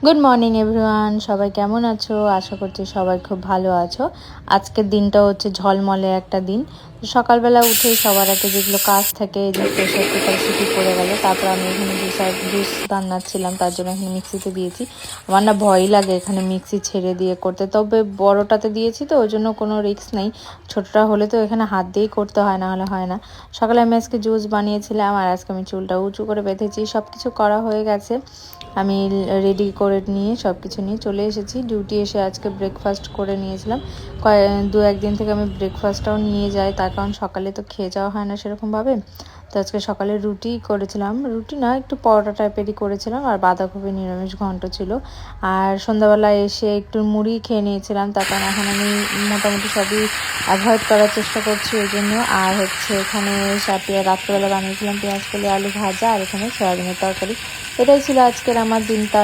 Good morning everyone, সবাই কেমন আছো? আশা করছি সবাই খুব ভালো আছো। আজকের দিনটা হচ্ছে ঝলমলে একটা দিন। সকালবেলা উঠেই সবার আগে যেগুলো কাজ থাকে, যে প্রেশার কুকার সিটি পড়ে গেল, তারপর আমি এখানে জুস বানাচ্ছিলাম, তার জন্য এখানে মিক্সিতে দিয়েছি। আমার না ভয়ই লাগে এখানে মিক্সি ছেড়ে দিয়ে করতে, তবে বড়টাতে দিয়েছি তো ওই জন্য কোনো রিস্ক নেই। ছোটটা হলে তো এখানে হাত দিয়েই করতে হয়, না হলে হয় না। সকালে আমি আজকে জুস বানিয়েছিলাম, আর আজকে আমি চুলটা উঁচু করে বেঁধেছি। সব কিছু করা হয়ে গেছে, আমি রেডি করে নিয়ে সব কিছু নিয়ে চলে এসেছি। ডিউটি এসে আজকে ব্রেকফাস্ট করে নিয়েছিলাম। দু একদিন থেকে আমি ব্রেকফাস্টটাও নিয়ে যাই, তার কারণ সকালে তো খেয়ে যাওয়া হয় না সেরকমভাবে। তো আজকে সকালে রুটি করেছিলাম, রুটি না একটু পরোটা টাইপেরই করেছিলাম, আর বাঁধাকপি নিরামিষ ঘন্ট ছিল। আর সন্ধ্যাবেলায় এসে একটু মুড়ি খেয়ে নিয়েছিলাম, তার কারণ এখন আমি মোটামুটি সবই অ্যাভয়েড করার চেষ্টা করছি ওই জন্য। আর হচ্ছে এখানে রাত্রেবেলা বানিয়েছিলাম পেঁয়াজ কলি আলু ভাজা, আর এখানে সয়াবিনের তরকারি। এটাই ছিল আজকের আমার দিনটা।